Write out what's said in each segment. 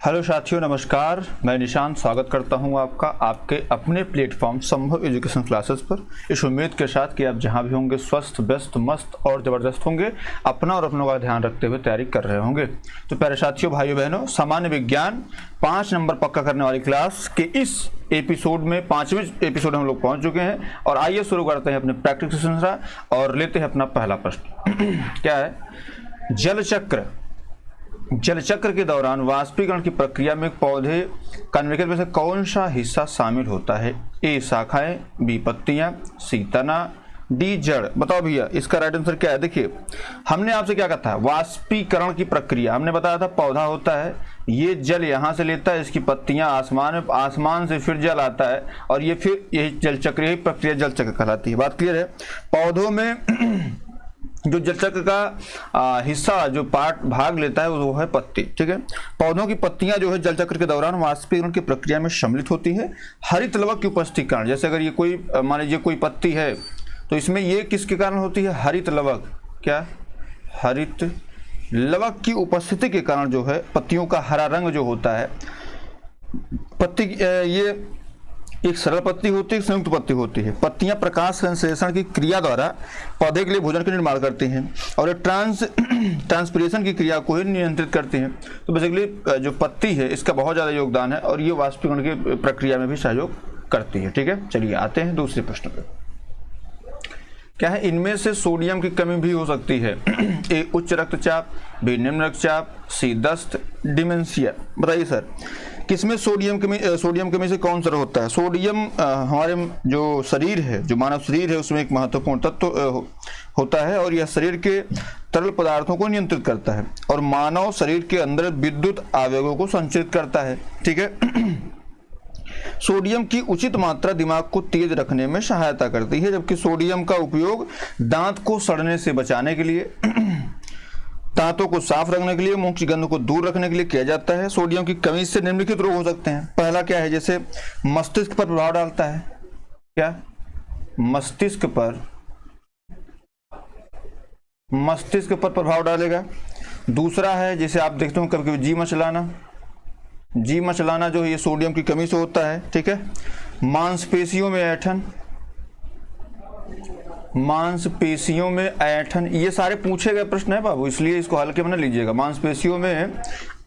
Hello साथियों, नमस्कार। मैं निशांत स्वागत करता हूं आपका आपके अपने प्लेटफॉर्म संभव एजुकेशन क्लासेस पर, इस उम्मीद के साथ कि आप जहां भी होंगे स्वस्थ, व्यस्त, मस्त और ज़बरदस्त होंगे, अपना और अपनों का ध्यान रखते हुए तैयारी कर रहे होंगे। तो प्यारे साथियों, भाइयों बहनों, सामान्य विज्ञान 5 नंबर पक्का करने वाली क्लास के इस एपिसोड में 5वें एपिसोड हम लोग पहुँच चुके हैं। और आइए शुरू करते हैं अपने प्रैक्टिस सेशन और लेते हैं अपना पहला प्रश्न। क्या है? जल चक्र के दौरान वाष्पीकरण की प्रक्रिया में पौधे का निम्नलिखित में से कौन सा हिस्सा शामिल होता है? ए शाखाएं, बी पत्तियां, सी तना, डी जड़। बताओ भैया, इसका राइट आंसर क्या है? देखिए, हमने आपसे क्या कहा था? वाष्पीकरण की प्रक्रिया हमने बताया था, पौधा होता है, ये जल यहाँ से लेता है, इसकी पत्तियां आसमान में, आसमान से फिर जल आता है और ये फिर यही जल चक्र, यही प्रक्रिया जल चक्र कहलाती है। बात क्लियर है? पौधों में जो जल चक्र का हिस्सा, जो भाग लेता है वो है पत्ती। ठीक है, पौधों की पत्तियां जो है जल चक्र के दौरान वाष्पीकरण की प्रक्रिया में सम्मिलित होती है हरित लवक की उपस्थिति के कारण। जैसे अगर ये कोई, मान लीजिए कोई पत्ती है, तो इसमें ये किसके कारण होती है? हरित लवक। क्या? हरित लवक की उपस्थिति के कारण जो है पत्तियों का हरा रंग जो होता है, पत्ती ये एक सरल पत्ती होती है, एक संयुक्त पत्ती होती है। पत्तियां प्रकाश संश्लेषण की क्रिया द्वारा पौधे के लिए भोजन का निर्माण करती हैं और ट्रांसपिरेशन की क्रिया को ही नियंत्रित करती हैं। तो बेसिकली जो पत्ती है इसका बहुत ज़्यादा योगदान है और ये वाष्पीकरण की प्रक्रिया में भी सहयोग करती है। ठीक है, चलिए आते हैं दूसरे प्रश्न पर। क्या है? इनमें से सोडियम की कमी भी हो सकती है। ए उच्च रक्तचाप, बी निम्न रक्तचाप, सी दस्त, डिमेंशिया। बताइए सर, किसमें सोडियम कमी से कौन सा होता है? सोडियम हमारे जो शरीर है, जो मानव शरीर है, उसमें एक महत्वपूर्ण तत्व होता है और यह शरीर के तरल पदार्थों को नियंत्रित करता है और मानव शरीर के अंदर विद्युत आवेगों को संचरित करता है। ठीक है, सोडियम की उचित मात्रा दिमाग को तेज रखने में सहायता करती है, जबकि सोडियम का उपयोग दांत को सड़ने से बचाने के लिए, दांतों को साफ रखने के लिए, मुंह की गंध को दूर रखने के लिए किया जाता है। सोडियम की कमी से निम्नलिखित रोग हो सकते हैं। पहला क्या है? जैसे मस्तिष्क पर प्रभाव डालता है। क्या? मस्तिष्क पर प्रभाव डालेगा। दूसरा है, जैसे आप देखते हो कभी कभी जी मचलाना जो है ये सोडियम की कमी से होता है। ठीक है, मांसपेशियों में ऐंठन, ये सारे पूछे गए प्रश्न है बाबू, इसलिए इसको हल्के में न लीजिएगा। मांसपेशियों में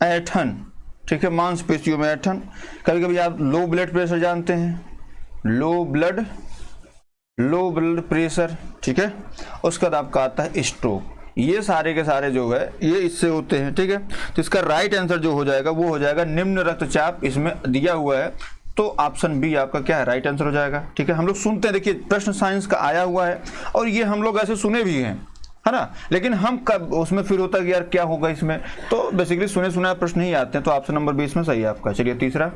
ऐंठन, ठीक है, मांसपेशियों में ऐंठन। कभी कभी आप लो ब्लड प्रेशर जानते हैं, लो ब्लड प्रेशर। ठीक है, उसके बाद आपका आता है स्ट्रोक। ये सारे के सारे जो है ये इससे होते हैं। ठीक है, तो इसका राइट आंसर जो हो जाएगा वो हो जाएगा निम्न रक्तचाप। इसमें दिया हुआ है तो ऑप्शन बी आपका क्या है? राइट आंसर हो जाएगा। ठीक है, हम लोग सुनते हैं, देखिए प्रश्न साइंस का आया हुआ है और ये हम लोग ऐसे सुने भी हैं, है ना, लेकिन हम कब उसमें फिर होता है कि यार क्या होगा इसमें, तो बेसिकली सुने सुनाए प्रश्न ही आते हैं। तो ऑप्शन नंबर 20 में सही है आपका। चलिए तीसरा,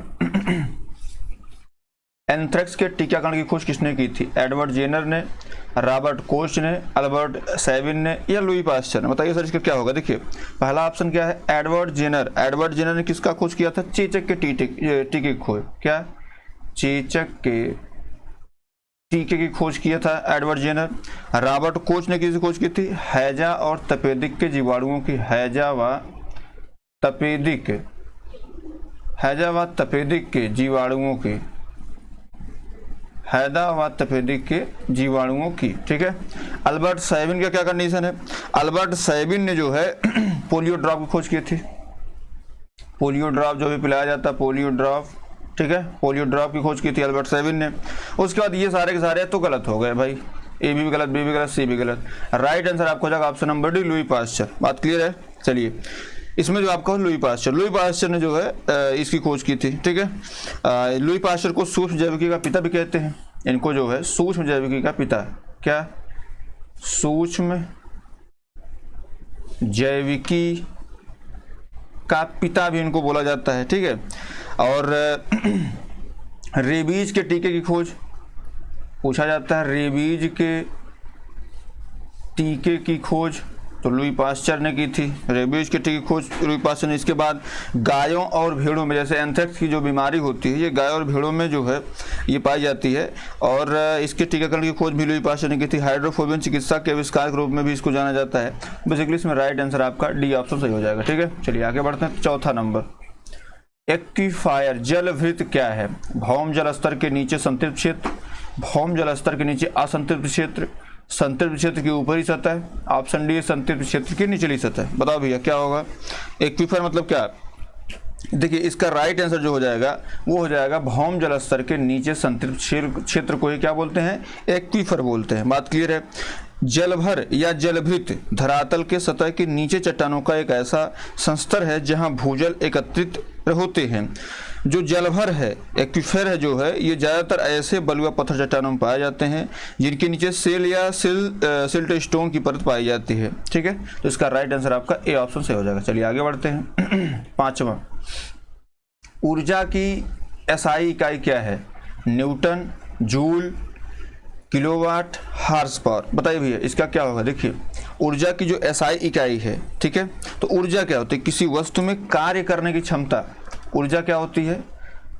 एंथ्रेक्स के टीकाकरण की खोज किसने की थी? एडवर्ड जेनर ने, रॉबर्ट कोच ने, अल्बर्ट सैविन ने या लुई पास्चर ने? बताइए सर इसका क्या होगा? देखिए पहला ऑप्शन क्या है? एडवर्ड जेनर ने किसका खोज किया था? चेचक के टीके की खोज। क्या? चेचक के टीके की खोज किया था एडवर्ड जेनर। रॉबर्ट कोच ने किसकी खोज की थी? हैजा और तपेदिक के जीवाणुओं की। हैजा व तपेदिक के जीवाणुओं की। ठीक है, अल्बर्ट सैविन का क्या कंडीशन है? अल्बर्ट सैविन ने जो है पोलियो ड्रॉप की खोज की थी। पोलियो ड्रॉप जो भी पिलाया जाता है, पोलियो ड्रॉप। ठीक है, पोलियो ड्रॉप की खोज की थी अल्बर्ट सैविन ने। उसके बाद ये सारे के सारे तो गलत हो गए भाई, ए भी गलत, बी भी गलत, सी भी गलत। राइट आंसर आपको हो जाएगा option number D, Louis Pasteur. बात क्लियर है? चलिए, इसमें जो आपका लुई पास्चर ने जो है इसकी खोज की थी। ठीक है, लुई पास्चर को सूक्ष्म जैविकी का पिता भी कहते हैं। इनको जो है सूक्ष्म जैविकी का पिता। क्या? सूक्ष्म जैविकी का पिता भी इनको बोला जाता है। ठीक है, और रेबीज के टीके की खोज पूछा जाता है। रेबीज के टीके की खोज तो लुई पास्चर ने की थी। रेबीज के टीके की खोज लुई पास्चर ने। इसके बाद गायों और भेड़ों में, जैसे एंथ्रेक्स की जो बीमारी होती है, ये गायों और भेड़ों में जो है ये पाई जाती है और इसके टीकाकरण की खोज भी लुई पास्चर ने की थी। हाइड्रोफोबियन चिकित्सा के आविष्कार के रूप में भी इसको जाना जाता है। बेसिकली इसमें राइट आंसर आपका डी ऑप्शन सही हो जाएगा। ठीक है, चलिए आगे बढ़ते हैं। चौथा नंबर, एक्वीफायर जलभृत क्या है? भौम जल स्तर के नीचे संतृप्त क्षेत्र, भौम जल स्तर के नीचे असंतृप्त क्षेत्र, संतृप्त क्षेत्र की ऊपरी सतह, ऑप्शन डी संतृप्त क्षेत्र की निचली सतह। बताओ भैया क्या होगा? एक्वीफायर मतलब क्या? देखिए इसका राइट आंसर जो हो जाएगा वो हो जाएगा भौम जल स्तर के नीचे संतृप्त क्षेत्र को ही क्या बोलते हैं? एक्वीफर बोलते हैं। बात क्लियर है? जलभर या जलभृत धरातल के सतह के नीचे चट्टानों का एक ऐसा संस्तर है जहां भूजल एकत्रित होते हैं। जो जलभर है, एक्वीफर है जो है, ये ज़्यादातर ऐसे बलुआ पत्थर चट्टानों में पाए जाते हैं जिनके नीचे सेल या सिल्ट स्टोन की परत पाई जाती है। ठीक है, तो इसका राइट आंसर आपका ए ऑप्शन से हो जाएगा। चलिए आगे बढ़ते हैं। पांचवा, ऊर्जा की एसआई इकाई क्या है? Newton, joule, kilowatt, horse power. बताइए भैया इसका क्या होगा? देखिए ऊर्जा की जो एसआई इकाई है, ठीक है, तो ऊर्जा क्या होती है? किसी वस्तु में कार्य करने की क्षमता। ऊर्जा क्या होती है?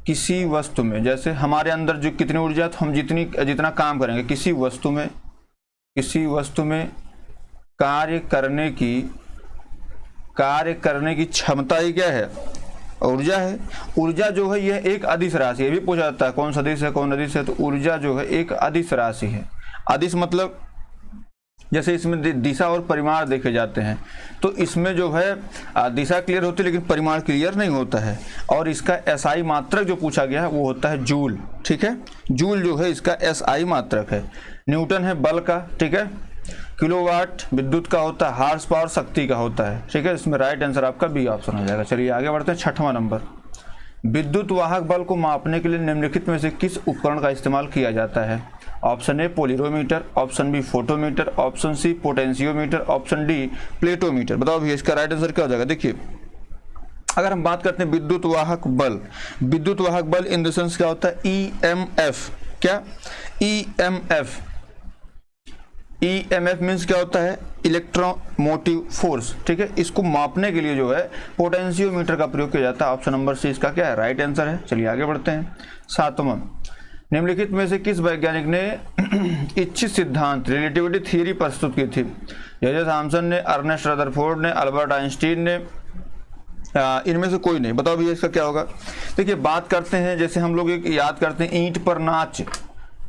किसी वस्तु में, जैसे हमारे अंदर जो कितनी ऊर्जा, तो हम जितना काम करेंगे किसी वस्तु में कार्य करने की क्षमता ही क्या है? ऊर्जा है। ऊर्जा जो है यह एक अदिश राशि है। भी पूछा जाता है कौन सदिश है कौन अदिश है, तो ऊर्जा जो है एक अदिश राशि है। अदिश मतलब जैसे इसमें दिशा और परिमाण देखे जाते हैं, तो इसमें जो है दिशा क्लियर होती है लेकिन परिमाण क्लियर नहीं होता है। और इसका एसआई मात्रक जो पूछा गया है वो होता है जूल। ठीक है, जूल जो है इसका एसआई मात्रक है। न्यूटन है बल का, ठीक है, किलोवाट विद्युत का होता है, हार्स पावर शक्ति का होता है। ठीक है, इसमें राइट आंसर आपका बी ऑप्शन हो जाएगा। चलिए आगे बढ़ते हैं। छठवां नंबर, विद्युत वाहक बल को मापने के लिए निम्नलिखित में से किस उपकरण का इस्तेमाल किया जाता है? Option A polarimeter, option B photometer, option C potentiometer, option D platometer. बताओ भैया इसका राइट आंसर क्या हो जाएगा? देखिए अगर हम बात करते हैं विद्युत वाहक बल इन द सेंस क्या होता है? ईएमएफ। क्या? ईएमएफ। ईएमएफ मीन्स क्या होता है? Electromotive force. ठीक है, इसको मापने के लिए जो है पोटेंशियोमीटर का प्रयोग किया जाता है। ऑप्शन नंबर सी इसका क्या है? राइट आंसर है। चलिए आगे बढ़ते हैं। सातवां, निम्नलिखित में से किस वैज्ञानिक ने इच्छित सिद्धांत रिलेटिविटी थ्योरी प्रस्तुत की थी? जे थॉमसन ने, अर्नेस्ट रदरफोर्ड ने, अल्बर्ट आइंस्टीन ने, इनमें से कोई नहीं। बताओ भैया इसका क्या होगा? देखिए बात करते हैं, जैसे हम लोग एक याद करते हैं ईंट पर नाच,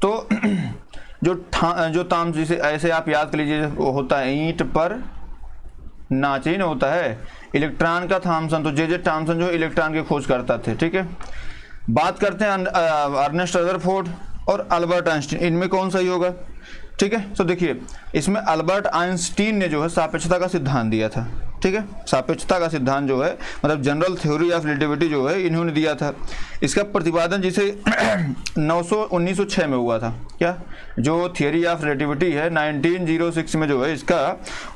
तो जो ताम जिसे ऐसे आप याद कर लीजिए, वो होता है ईंट पर नाच ही ना होता है इलेक्ट्रॉन का थॉमसन। तो जे थॉमसन जो इलेक्ट्रॉन की खोज करता थे। ठीक है, बात करते हैं अर्नेस्ट रदरफोर्ड और अल्बर्ट आइंस्टीन, इनमें कौन सही होगा? ठीक है, तो देखिए इसमें अल्बर्ट आइंस्टीन ने जो है सापेक्षता का सिद्धांत दिया था। ठीक है, सापेक्षता का सिद्धांत जो है मतलब जनरल थ्योरी ऑफ रिलेटिविटी जो है इन्होंने दिया था। इसका प्रतिपादन जिसे 1906 में हुआ था। क्या? जो थियोरी ऑफ रिलेटिविटी है 1906 में जो है इसका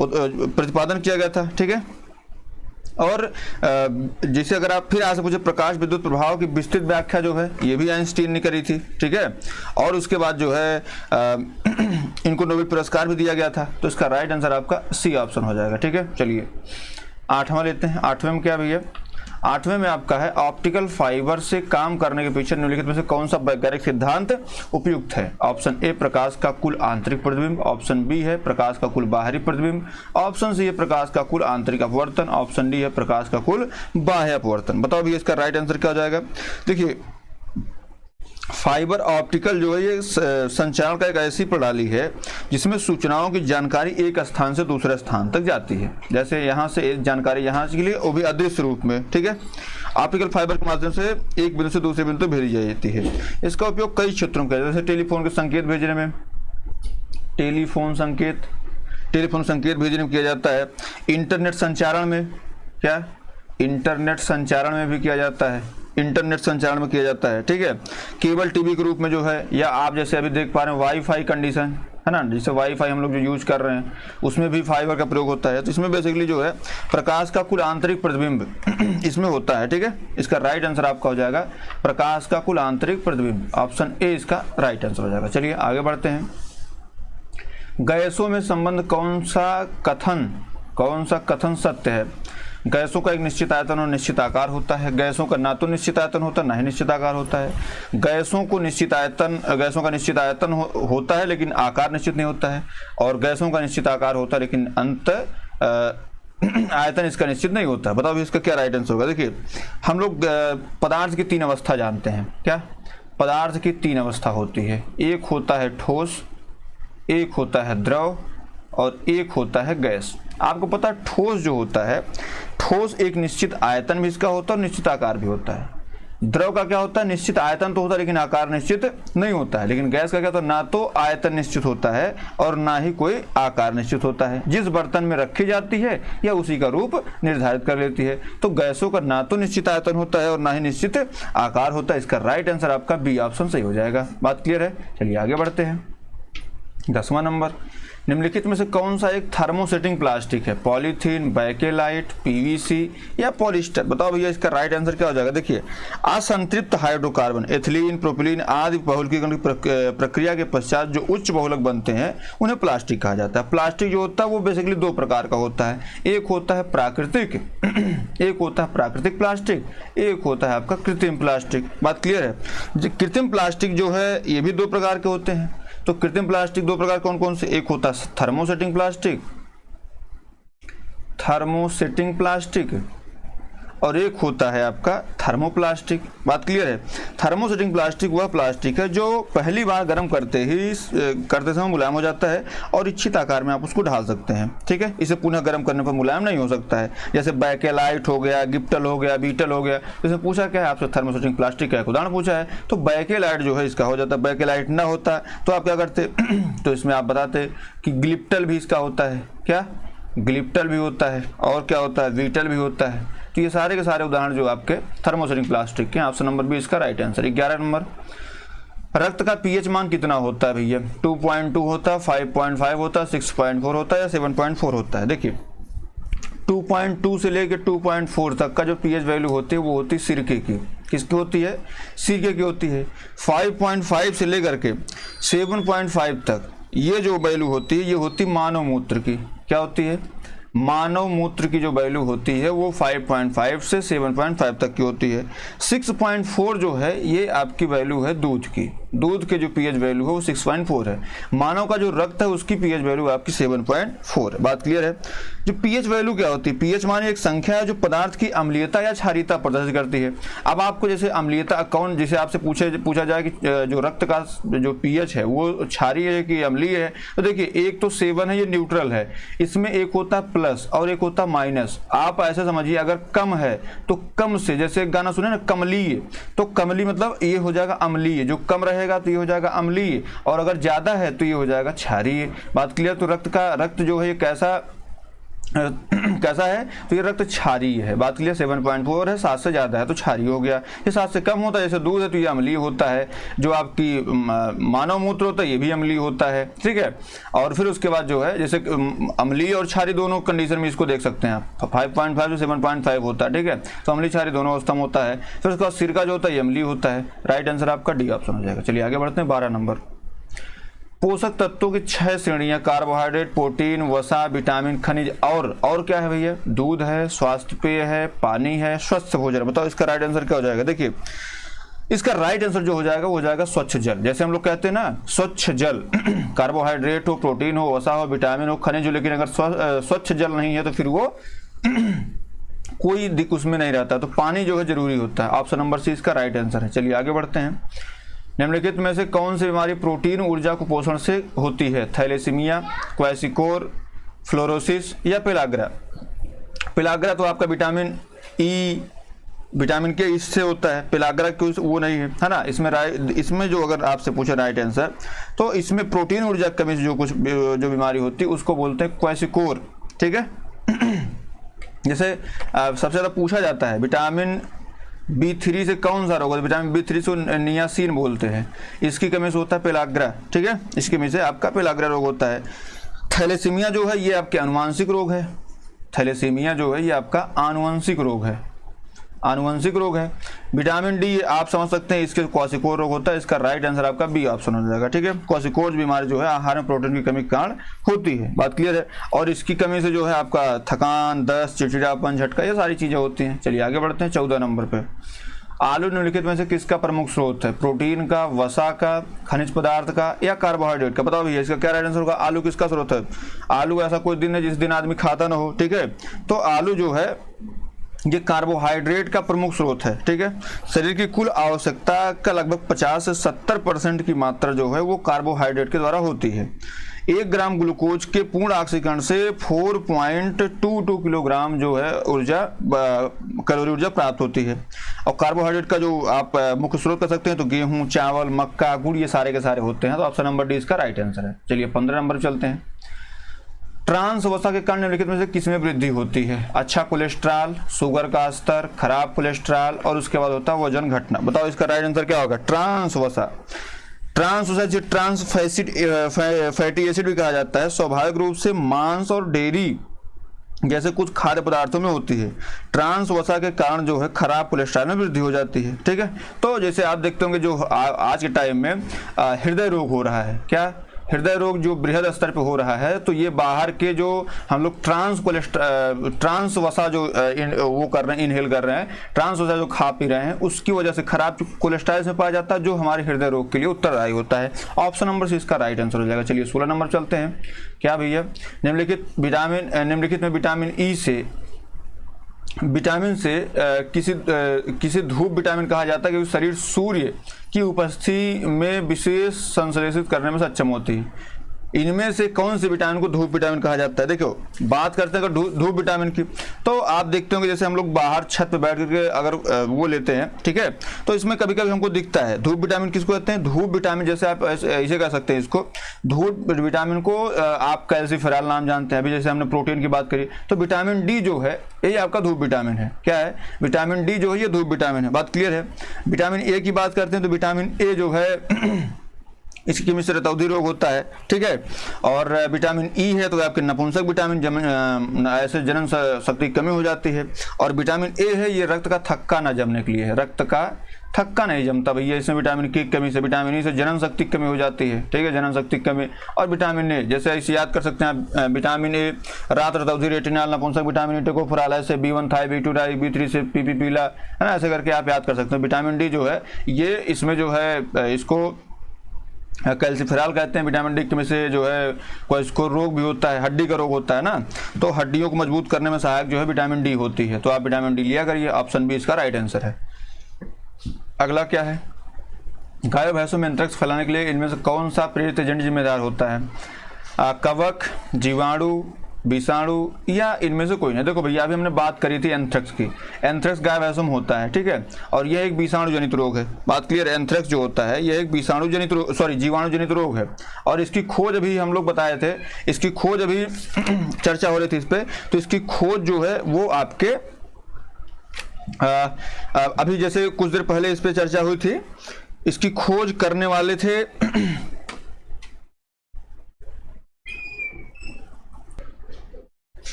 प्रतिपादन किया गया था। ठीक है, और जिसे अगर आप फिर आज पूछे प्रकाश विद्युत प्रभाव की विस्तृत व्याख्या जो है ये भी आइंस्टीन ने करी थी। ठीक है, और उसके बाद जो है इनको नोबेल पुरस्कार भी दिया गया था। तो इसका राइट आंसर आपका सी ऑप्शन हो जाएगा। ठीक है, चलिए आठवां लेते हैं। आठवें में क्या भैया? आठवें में आपका है ऑप्टिकल फाइबर से काम करने के पीछे निम्नलिखित में से कौन सा वैज्ञानिक सिद्धांत उपयुक्त है? ऑप्शन ए प्रकाश का कुल आंतरिक प्रतिबिंब, ऑप्शन बी है प्रकाश का कुल बाहरी प्रतिबिंब, ऑप्शन सी है प्रकाश का कुल आंतरिक अपवर्तन, ऑप्शन डी है प्रकाश का कुल बाह्य अपवर्तन। बताओ भैया इसका राइट आंसर क्या हो जाएगा? देखिए फाइबर ऑप्टिकल जो है ये संचारण का एक ऐसी प्रणाली है जिसमें सूचनाओं की जानकारी एक स्थान से दूसरे स्थान तक जाती है। जैसे यहाँ से एक जानकारी यहाँ के लिए, वो भी अदृश्य रूप में। ठीक है, ऑप्टिकल फाइबर के माध्यम से एक बिंदु से दूसरे बिंदु तक भेजी जाती है। इसका उपयोग कई क्षेत्रों में किया जाता है, जैसे टेलीफोन के संकेत भेजने में, टेलीफोन संकेत भेजने में किया जाता है। इंटरनेट संचारण में, क्या? इंटरनेट संचारण में भी किया जाता है, इंटरनेट संचारण में किया जाता है। ठीक है, केबल टीवी के रूप में जो है, या आप जैसे अभी देख पा रहे हैं वाईफाई कंडीशन है ना, जैसे वाईफाई हम लोग जो यूज कर रहे हैं उसमें भी फाइबर का प्रयोग होता है। तो इसमें बेसिकली जो है प्रकाश का कुल आंतरिक प्रतिबिंब इसमें होता है। ठीक है, इसका राइट आंसर आपका हो जाएगा प्रकाश का कुल आंतरिक प्रतिबिंब। ऑप्शन ए इसका राइट आंसर हो जाएगा। चलिए आगे बढ़ते हैं। गैसों में संबंध कौन सा कथन सत्य है? गैसों का एक निश्चित आयतन और निश्चित आकार होता है। गैसों का ना तो निश्चित आयतन होता है ना ही निश्चित आकार होता है। गैसों का निश्चित आयतन होता है लेकिन आकार निश्चित नहीं होता है, और गैसों का निश्चित आकार होता है लेकिन अंत आयतन इसका निश्चित नहीं होता। बताओ भी इसका क्या राइट आंसर होगा। देखिए हम लोग पदार्थ की 3 अवस्था जानते हैं। क्या पदार्थ की 3 अवस्था होती है, एक होता है ठोस, एक होता है द्रव और एक होता है गैस। आपको पता है ठोस जो होता है, ठोस एक निश्चित आयतन भी इसका होता है और निश्चित आकार भी होता है। द्रव का क्या होता है, निश्चित आयतन तो होता है लेकिन आकार निश्चित नहीं होता है। लेकिन गैस का क्या होता है, ना तो आयतन निश्चित होता है और ना ही कोई आकार निश्चित होता है। जिस बर्तन में रखी जाती है या उसी का रूप निर्धारित कर लेती है। तो गैसों का ना तो निश्चित आयतन होता है और ना ही निश्चित आकार होता है। इसका राइट आंसर आपका बी ऑप्शन सही हो जाएगा। बात क्लियर है। चलिए आगे बढ़ते हैं। 10वां नंबर, निम्नलिखित में से कौन सा एक थर्मोसेटिंग प्लास्टिक है, पॉलीथीन, बैकेलाइट, पीवीसी या पॉलिस्टर। बताओ भैया इसका राइट आंसर क्या हो जाएगा। देखिए असंतृप्त हाइड्रोकार्बन, एथिलीन, प्रोपिलीन आदि बहुलकीकरण की प्रक्रिया के पश्चात जो उच्च बहुलक बनते हैं उन्हें प्लास्टिक कहा जाता है। प्लास्टिक जो होता है वो बेसिकली 2 प्रकार का होता है, एक होता है प्राकृतिक एक होता है प्राकृतिक प्लास्टिक, एक होता है आपका कृत्रिम प्लास्टिक। बात क्लियर है। कृत्रिम प्लास्टिक जो है ये भी 2 प्रकार के होते हैं। तो कृत्रिम प्लास्टिक 2 प्रकार कौन कौन से, एक होता है थर्मोसेटिंग प्लास्टिक और एक होता है आपका थर्मोप्लास्टिक। बात क्लियर है। थर्मोसेटिंग प्लास्टिक वह प्लास्टिक है जो पहली बार गर्म करते समय मुलायम हो जाता है और इच्छित आकार में आप उसको ढाल सकते हैं। ठीक है, इसे पुनः गर्म करने पर मुलायम नहीं हो सकता है। जैसे बैकेलाइट हो गया, गिप्टल हो गया, बीटल हो गया। इसमें पूछा क्या है आपसे, थर्मोसेटिंग प्लास्टिक का एक उदाहरण पूछा है। तो बैकेलाइट जो है इसका हो जाता है। बैकेलाइट ना होता तो आप क्या करते तो इसमें आप बताते कि ग्लिप्टल भी इसका होता है। क्या ग्लिप्टल भी होता है और क्या होता है, बीटल भी होता है। तो ये सारे के सारे उदाहरण जो आपके थर्मोसेटिंग प्लास्टिक के। ऑप्शन नंबर बी इसका राइट आंसर। 11 नंबर, रक्त का पीएच मान कितना होता है भैया, 2.2 होता है, 5.5 होता है, 6.4 होता है या 7.4 होता है। देखिए 2.2 से लेकर 2.4 तक का जो पीएच वैल्यू होती है वो होती है सिरके की। किसकी होती है, सिरके की होती है। 5.5 से लेकर के 7.5 तक ये जो वैल्यू होती है ये होती मानव मूत्र की। क्या होती है, मानव मूत्र की जो वैल्यू होती है वो 5.5 से 7.5 तक की होती है। 6.4 जो है ये आपकी वैल्यू है दूध की। दूध के जो पीएच वैल्यू है वो 6.4 है। मानव का जो रक्त है उसकी पीएच वैल्यू आपकी 7.4 है। बात क्लियर है। जो पीएच वैल्यू क्या होती है, पीएच माने एक संख्या है जो पदार्थ की अम्लीयता या क्षारीयता प्रदर्शित करती है। अब आपको जैसे अम्लीयता कौन, जैसे आपसे पूछा जाए कि जो रक्त का जो पीएच है वो क्षारीय है कि अम्लीय है, तो देखिए एक तो 7 है, ये न्यूट्रल है। इसमें एक होता है प्लस और एक होता है माइनस। आप ऐसे समझिए अगर कम है तो कम से, जैसे एक गाना सुने ना कमलीय, तो कमली मतलब ये हो जाएगा अम्लीय। जो कम रहेगा तो ये हो जाएगा अम्लीय और अगर ज्यादा है तो ये हो जाएगा क्षारीय। बात क्लियर। तो रक्त जो है ये कैसा है, तो ये रक्त क्षारीय है। बात क्लियर। 7.4 है, 7 से ज्यादा है तो क्षारीय हो गया। ये 7 से कम होता है, जैसे दूध है तो ये अम्लीय होता है। जो आपकी मानव मूत्र होता है ये भी अम्लीय होता है। ठीक है, और फिर उसके बाद जो है जैसे अम्लीय और क्षारीय दोनों कंडीशन में इसको देख सकते हैं आप। 5.5 से 7.5 होता है। ठीक है, तो अम्लीय क्षारीय दोनों अवस्था में होता है। फिर उसके बाद सिरका जो होता है ये अम्लीय होता है। राइट आंसर आपका डी ऑप्शन हो जाएगा। चलिए आगे बढ़ते हैं। 12 नंबर, पोषक तत्वों की 6 श्रेणियां, कार्बोहाइड्रेट, प्रोटीन, वसा, विटामिन, खनिज और क्या है भैया, दूध है, स्वास्थ्य पेय है, पानी है, स्वस्थ भोजन। बताओ इसका राइट आंसर क्या हो जाएगा। देखिए इसका राइट आंसर जो हो जाएगा वो हो जाएगा स्वच्छ जल। जैसे हम लोग कहते हैं ना स्वच्छ जल, कार्बोहाइड्रेट हो, प्रोटीन हो, वसा हो, विटामिन हो, खनिज हो, लेकिन अगर स्वच्छ जल नहीं है तो फिर वो कोई दिक्कत उसमें नहीं रहता। तो पानी जो है जरूरी होता है। ऑप्शन नंबर सी इसका राइट आंसर है। चलिए आगे बढ़ते हैं। निम्नलिखित में से कौन सी बीमारी प्रोटीन ऊर्जा कुपोषण से होती है, थैलेसीमिया, क्वैसिकोर, फ्लोरोसिस या पेलाग्रा। पेलाग्रा तो आपका विटामिन ई, विटामिन के इससे होता है, पेलाग्रा की वो नहीं है ना। इसमें जो अगर आपसे पूछे राइट आंसर तो इसमें प्रोटीन ऊर्जा कमी से जो बीमारी होती है उसको बोलते हैं क्वैसिकोर। ठीक है, जैसे सबसे ज्यादा पूछा जाता है विटामिन B3 से कौन सा रोग होता है, विटामिन B3 से नियासिन बोलते हैं, इसकी कमी से होता है पेलाग्रा। ठीक है, इसकी कमी से आपका पेलाग्रा रोग होता है। थैलेसीमिया जो है ये आपके आनुवंशिक रोग है। थैलेसीमिया जो है ये आपका आनुवंशिक रोग है, आनुवंशिक रोग है। विटामिन डी आप समझ सकते हैं इसके क्वासिकोर रोग होता है। इसका राइट आंसर आपका बी ऑप्शन हो जाएगा। ठीक है, क्वासिकोर बीमारी जो है आहार में प्रोटीन की कमी के कारण होती है। बात क्लियर है। और इसकी कमी से जो है आपका थकान, दस्त, चिड़चिड़ापन, झटका, ये सारी चीजें होती हैं। चलिए आगे बढ़ते हैं 14 नंबर पे। आलू निम्नलिखित में से किसका प्रमुख स्रोत है? प्रोटीन का, वसा का, खनिज पदार्थ का या कार्बोहाइड्रेट का? बताओ भैया इसका क्या राइट आंसर होगा? आलू किसका स्रोत है? आलू ऐसा कोई दिन है जिस दिन आदमी खाता ना हो, ठीक है। तो आलू जो है ये कार्बोहाइड्रेट का प्रमुख स्रोत है, ठीक है। शरीर की कुल आवश्यकता का लगभग 50 से 70% की मात्रा जो है वो कार्बोहाइड्रेट के द्वारा होती है। 1 ग्राम ग्लूकोज के पूर्ण ऑक्सीकरण से 4.22 किलोग्राम जो है कैलोरी ऊर्जा प्राप्त होती है। और कार्बोहाइड्रेट का जो आप मुख्य स्रोत कर सकते हैं तो गेहूं, चावल, मक्का, गुड़ ये सारे के सारे होते हैं। तो ऑप्शन नंबर डी इसका राइट आंसर है। चलिए 15 नंबर चलते हैं। ट्रांस वसा के कारण निम्नलिखित में से किसमें वृद्धि होती है? अच्छा कोलेस्ट्रॉल, शुगर का स्तर, खराब कोलेस्ट्रॉल और उसके बाद होता है वजन घटना। बताओ इसका राइट आंसर क्या होगा? ट्रांस वसा। ट्रांस वसा जो ट्रांस फैटी एसिड भी कहा जाता है, स्वाभाविक रूप से मांस और डेयरी जैसे कुछ खाद्य पदार्थों में होती है। ट्रांस वसा के कारण जो है खराब कोलेस्ट्रॉल में वृद्धि हो जाती है, ठीक है। तो जैसे आप देखते होंगे जो आज के टाइम में हृदय रोग हो रहा है, क्या हृदय रोग जो बृहद स्तर पे हो रहा है, तो ये बाहर के जो हम लोग ट्रांस वसा जो वो कर रहे हैं, इनहेल कर रहे हैं, ट्रांस वसा जो खा पी रहे हैं, उसकी वजह से खराब कोलेस्ट्रॉल में पाया जाता है जो हमारे हृदय रोग के लिए उत्तरदायी होता है। ऑप्शन नंबर सी इसका राइट आंसर हो जाएगा। चलिए 16 नंबर चलते हैं। क्या भैया? निम्नलिखित में विटामिन से किसी धूप विटामिन कहा जाता है क्योंकि शरीर सूर्य की उपस्थिति में विशेष संश्लेषित करने में सक्षम होती है। इनमें से कौन से विटामिन को धूप विटामिन कहा जाता है? देखो बात करते हैं अगर धूप विटामिन की, तो आप देखते होंगे जैसे हम लोग बाहर छत पे बैठ करके अगर वो लेते हैं, ठीक है, तो इसमें कभी कभी हमको दिखता है धूप विटामिन। किसको कहते हैं? धूप विटामिन। जैसे आप ऐसे कह सकते हैं इसको, धूप विटामिन को आप कैल्सीफेरॉल नाम जानते हैं। अभी जैसे हमने प्रोटीन की बात करी, तो विटामिन डी जो है ये आपका धूप विटामिन है। क्या है? विटामिन डी जो है ये धूप विटामिन है। बात क्लियर है? विटामिन ए की बात करते हैं तो विटामिन ए जो है इसकी कमी से रतौंधी रोग होता है, ठीक है। और विटामिन ई है तो आपके नपुंसक विटामिन ऐसे जनन शक्ति की कमी हो जाती है। और विटामिन ए है ये रक्त का थक्का न जमने के लिए है, रक्त का थक्का नहीं जमता भैया इसमें विटामिन की कमी से। विटामिन ई से जनन शक्ति की कमी हो जाती है, ठीक है, जनन शक्ति की कमी। और विटामिन ए जैसे इसे याद कर सकते हैं, विटामिन ए रात रतौंधी रेटिनॉल नपुंसक विटामिन ई टोकोफेरॉल ऐसे B1 Thai, B2 die, B3 से PP पीला, है ना, ऐसे करके आप याद कर सकते हैं। विटामिन डी जो है ये इसमें जो है इसको कैल्सीफेरॉल कहते हैं। विटामिन डी में से जो है कोई इसको रोग भी होता है, हड्डी का रोग होता है ना, तो हड्डियों को मजबूत करने में सहायक जो है विटामिन डी होती है। तो आप विटामिन डी लिया करिए। ऑप्शन बी इसका राइट आंसर है। अगला क्या है? गाय भैंसों में एंथ्रेक्स फैलाने के लिए इनमें से कौन सा प्रेरित एजेंट जिम्मेदार होता है? कवक, जीवाणु, विषाणु या इनमें से कोई नहीं। देखो भैया अभी हमने बात करी थी एंथ्रेक्स की। एंथ्रेक्स गाय भैंसों में होता है, ठीक है, और यह एक विषाणु जनित रोग है। बात क्लियर? एंथ्रेक्स जो होता है यह एक विषाणु जनित जीवाणु जनित रोग है। और इसकी खोज अभी हम लोग बताए थे, इसकी खोज अभी चर्चा हो रही थी इस पे। तो इसकी खोज जो है वो आपके अभी जैसे कुछ देर पहले इस पे चर्चा हुई थी, इसकी खोज करने वाले थे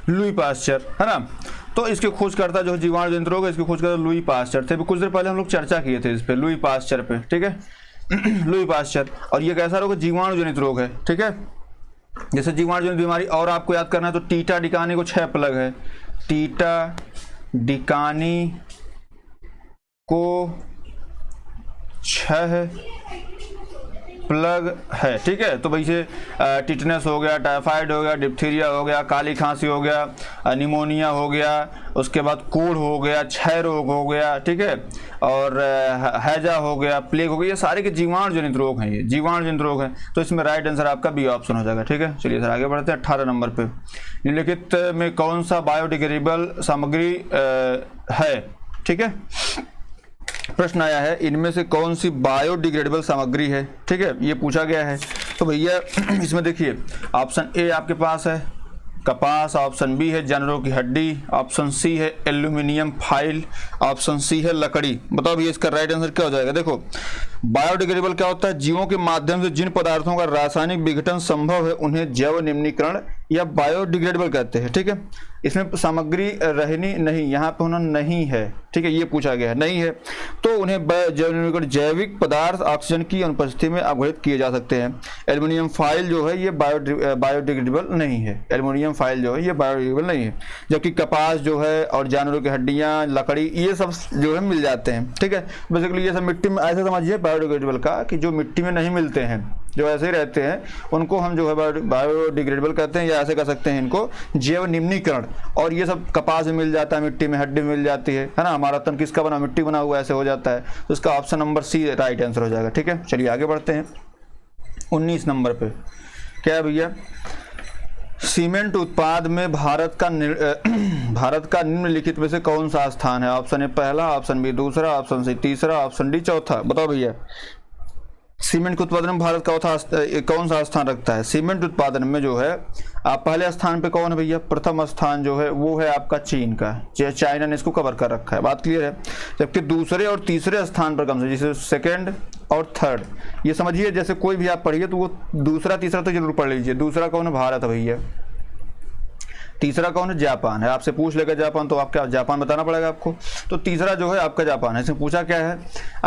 लुई पास्चर, है ना। तो इसके खोजकर्ता जो जीवाणु जनित रोग है इसके खोजकर्ता लुई पास्चर थे। कुछ देर पहले हम लोग चर्चा किए थे इस पे, लुई पास्चर पे, ठीक है। Louis Pasteur. और ये कैसा रोग है? जीवाणु जनित रोग है, ठीक है। जैसे जीवाणु जनित बीमारी और आपको याद करना है तो टीटा डिकानी को 6 प्लग है। टीटा डिकानी को 6 प्लग है, ठीक है। तो भाई से टिटनेस हो गया, टाइफाइड हो गया, डिप्थीरिया हो गया, काली खांसी हो गया, निमोनिया हो गया, उसके बाद कोढ़ हो गया, क्षय रोग हो गया, ठीक है, और हैजा हो गया, प्लेग हो गया, ये सारे के जीवाणु जनित रोग हैं, ये जीवाणु जनित रोग हैं। तो इसमें राइट आंसर आपका बी ऑप्शन हो जाएगा, ठीक है। चलिए सर आगे बढ़ते हैं 18 नंबर पे। निम्नलिखित में कौन सा बायोडिग्रेडेबल सामग्री है, ठीक है। प्रश्न आया है इनमें से कौन सी बायोडिग्रेडेबल सामग्री है, ठीक है, ये पूछा गया है। तो भैया इसमें देखिए ऑप्शन ए आपके पास है कपास, ऑप्शन बी है जानवरों की हड्डी, ऑप्शन सी है एल्यूमिनियम फाइल, ऑप्शन सी है लकड़ी। बताओ भैया इसका राइट आंसर क्या हो जाएगा? देखो बायोडिग्रेडेबल क्या होता है? जीवों के माध्यम से जिन पदार्थों का रासायनिक विघटन संभव है उन्हें जैव निम्नीकरण या बायोडिग्रेडेबल कहते हैं, ठीक है। इसमें सामग्री रहनी नहीं, यहाँ पे होना नहीं है, ठीक है, ये पूछा गया है, नहीं है तो उन्हें जैविक पदार्थ ऑक्सीजन की अनुपस्थिति में अवघटित किए जा सकते हैं। एल्युमिनियम फाइल जो है ये बायोडिग्रेडेबल नहीं है, एल्युमिनियम फाइल जो है ये बायोडिग्रेडेबल नहीं है, जबकि कपास जो है और जानवरों की हड्डियाँ, लकड़ी, ये सब जो है मिल जाते हैं, ठीक है। बेसिकली ये सब मिट्टी में, ऐसे समझिए बायोडिग्रेडेबल का कि जो मिट्टी में नहीं मिलते हैं, जो ऐसे ही रहते हैं, उनको हम जो है बायोडिग्रेडेबल कहते हैं, या ऐसे कह सकते हैं इनको जैव निम्नीकरण। और ये सब कपास में मिल जाता है, मिट्टी में हड्डी मिल जाती है ना। हमारा तन किसका बना, मिट्टी बना हुआ, ऐसे हो जाता है। तो इसका option number C right answer हो जाएगा, ठीक है। चलिए आगे बढ़ते हैं 19 नंबर पे। क्या है भैया, सीमेंट उत्पाद में भारत का निम्नलिखित में से कौन सा स्थान है? ऑप्शन ए पहला, ऑप्शन बी दूसरा, ऑप्शन सी तीसरा, ऑप्शन डी चौथा। बताओ भैया, सीमेंट के उत्पादन में भारत का कौन सा स्थान रखता है? सीमेंट उत्पादन में जो है पहले स्थान पे कौन है भैया? प्रथम स्थान जो है वो है आपका चीन का, चाइना ने इसको कवर कर रखा है, बात क्लियर है। जबकि दूसरे और तीसरे स्थान पर कम से, जैसे सेकंड और थर्ड, ये समझिए जैसे कोई भी आप पढ़िए तो वो दूसरा तीसरा तो जरूर पढ़ लीजिए। दूसरा कौन है? भारत है भैया। तीसरा कौन है? जापान है। आपसे पूछ लेगा जापान तो आपका जापान बताना पड़ेगा आपको। तो तीसरा जो है आपका जापान है। इसमें पूछा क्या है,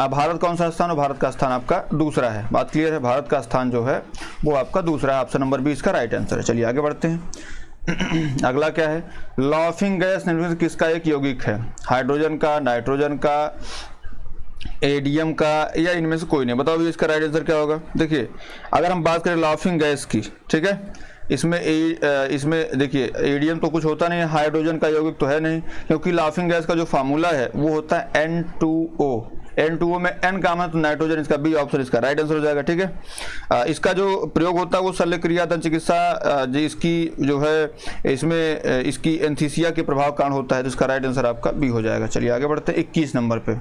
भारत कौन सा स्थान है? भारत का स्थान आपका दूसरा है, बात क्लियर है। भारत का स्थान जो है वो आपका दूसरा है, ऑप्शन नंबर 20 का राइट आंसर है। चलिए आगे बढ़ते हैं। अगला क्या है, लाफिंग गैस निम्नलिखित किसका एक यौगिक है? हाइड्रोजन का, नाइट्रोजन का, एडियम का, या इनमें से कोई नहीं? बताओ भी इसका राइट आंसर क्या होगा। देखिए अगर हम बात करें लाफिंग गैस की, ठीक है, इसमें देखिए एडियम तो कुछ होता नहीं है, हाइड्रोजन का यौगिक तो है नहीं, क्योंकि लाफिंग गैस का जो फार्मूला है वो होता है N2O। N2O में N काम है तो नाइट्रोजन, इसका बी ऑप्शन इसका राइट आंसर हो जाएगा, ठीक है। इसका जो प्रयोग होता है वो शल्य क्रिया दंत चिकित्सा इसकी जो है इसमें इसकी एंथीसिया के प्रभाव कारण होता है, तो इसका राइट आंसर आपका बी हो जाएगा। चलिए आगे बढ़ते हैं 21 नंबर पे।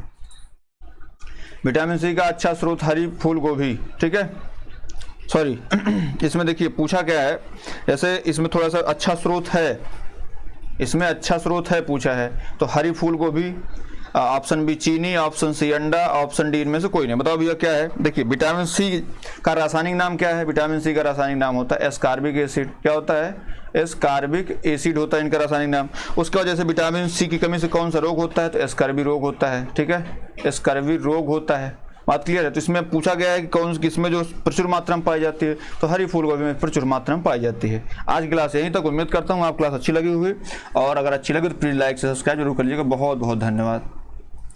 विटामिन सी का अच्छा स्रोत हरी फूल गोभी, ठीक है, सॉरी इसमें देखिए पूछा क्या है, जैसे इसमें थोड़ा सा अच्छा स्रोत है, इसमें अच्छा स्रोत है पूछा है, तो हरी फूल गोभी, ऑप्शन बी चीनी, ऑप्शन सी अंडा, ऑप्शन डी इनमें से कोई नहीं। बताओ भैया क्या है। देखिए विटामिन सी का रासायनिक नाम क्या है? विटामिन सी का रासायनिक नाम होता है एस्कॉर्बिक एसिड। क्या होता है? एस्कॉर्बिक एसिड होता है इनका रासायनिक नाम। उसकी वजह से विटामिन सी की कमी से कौन सा रोग होता है? तो एस्कॉर्बी रोग होता है, ठीक है, एस्कॉर्बी रोग होता है, बात क्लियर है। तो इसमें पूछा गया है कि कौन किसमें जो प्रचुर मात्रा में पाई जाती है, तो हरी फूल गोभी में प्रचुर मात्रा में पाई जाती है। आज क्लास यहीं तक, उम्मीद करता हूँ आप क्लास अच्छी लगी हुई, और अगर अच्छी लगी तो प्लीज़ लाइक से सब्सक्राइब जरूर कर लीजिएगा। बहुत बहुत धन्यवाद।